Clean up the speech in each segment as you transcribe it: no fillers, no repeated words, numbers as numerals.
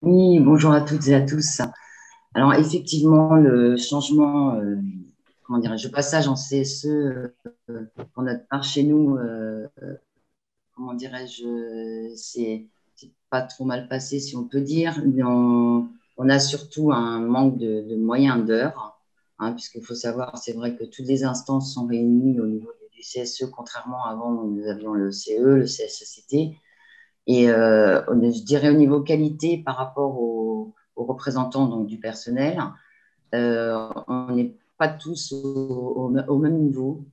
Oui, bonjour à toutes et à tous. Alors effectivement, le changement, comment dirais-je, le passage en CSE pour notre part chez nous, comment dirais-je, c'est pas trop mal passé si on peut dire, mais on a surtout un manque de moyens d'heures, hein, puisqu'il faut savoir, c'est vrai que toutes les instances sont réunies au niveau du CSE, contrairement à avant où nous avions le CE, le CSECT. Et je dirais au niveau qualité par rapport aux représentants donc, du personnel, on n'est pas tous au même niveau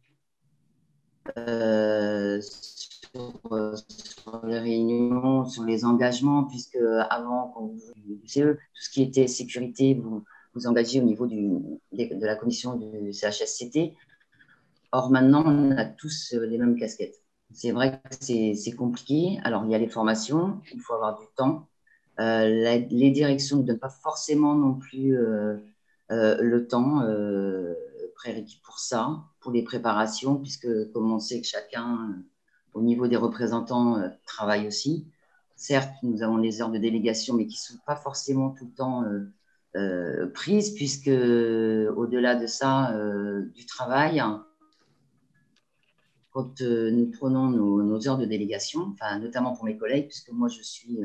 sur les réunions, sur les engagements, puisque avant, quand vous du CE, tout ce qui était sécurité, vous engagez au niveau de la commission du CHSCT. Or, maintenant, on a tous les mêmes casquettes. C'est vrai que c'est compliqué. Alors, il y a les formations, il faut avoir du temps. Les directions ne donnent pas forcément non plus le temps prérequis pour ça, pour les préparations, puisque comme on sait que chacun, au niveau des représentants, travaille aussi. Certes, nous avons les heures de délégation, mais qui ne sont pas forcément tout le temps prises, puisque au-delà de ça, du travail, quand nous prenons nos heures de délégation, enfin, notamment pour mes collègues, puisque moi je suis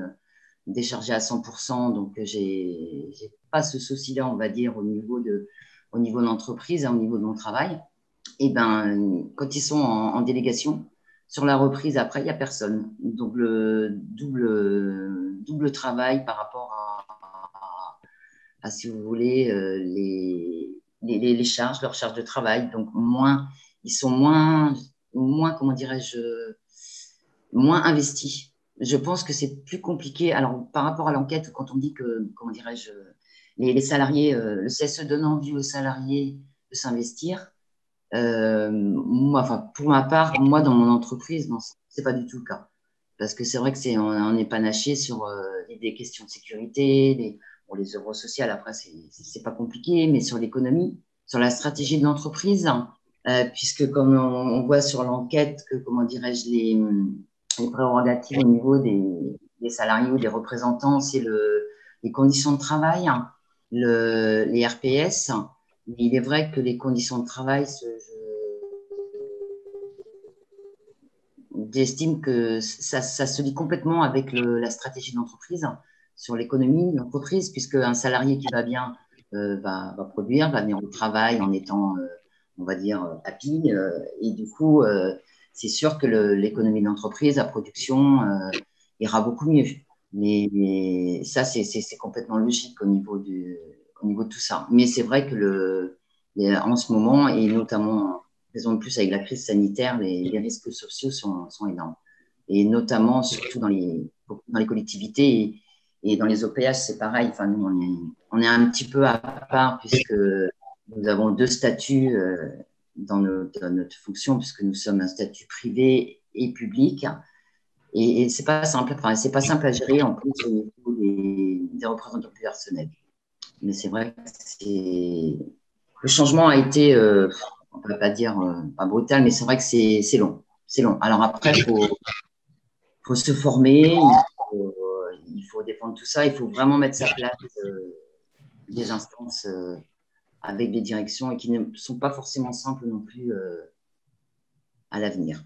déchargée à 100%, donc j'ai pas ce souci-là, on va dire, au niveau de l'entreprise, hein, au niveau de mon travail. Et ben, quand ils sont en délégation, sur la reprise après, il n'y a personne. Donc le double travail par rapport à si vous voulez, les charges, leurs charges de travail. Donc moins, ils sont moins, comment dirais-je, moins investis. Je pense que c'est plus compliqué. Alors, par rapport à l'enquête, quand on dit que, comment dirais-je, les salariés, le CSE donne envie aux salariés de s'investir, moi, enfin, pour ma part, moi, dans mon entreprise, non, c'est pas du tout le cas. Parce que c'est vrai que on est panaché sur des questions de sécurité, bon, les œuvres sociales, après, c'est pas compliqué, mais sur l'économie, sur la stratégie de l'entreprise, puisque comme on voit sur l'enquête que, comment dirais-je, les prérogatives au niveau des salariés ou des représentants, c'est les conditions de travail, hein, les RPS. Mais il est vrai que les conditions de travail, j'estime que ça se lie complètement avec la stratégie de l'entreprise sur l'économie de l'entreprise, puisque un salarié qui va bien va produire, va venir au travail en étant, on va dire, happy. Et du coup, c'est sûr que l'économie de l'entreprise, la production, ira beaucoup mieux. Mais ça, c'est complètement logique au niveau de tout ça. Mais c'est vrai que en ce moment, et notamment raison de plus avec la crise sanitaire, les risques sociaux sont énormes. Et notamment, surtout dans les collectivités et dans les OPH, c'est pareil. Enfin, nous, on est un petit peu à part puisque nous avons deux statuts dans notre fonction, puisque nous sommes un statut privé et public. Et c'est pas simple, enfin, c'est pas simple à gérer en plus au niveau des représentants du personnel. Mais c'est vrai que le changement a été, on ne peut pas dire pas brutal, mais c'est vrai que c'est long. C'est long. Alors après, faut se former, il faut défendre tout ça, il faut vraiment mettre sa place des instances avec des directions et qui ne sont pas forcément simples non plus à l'avenir.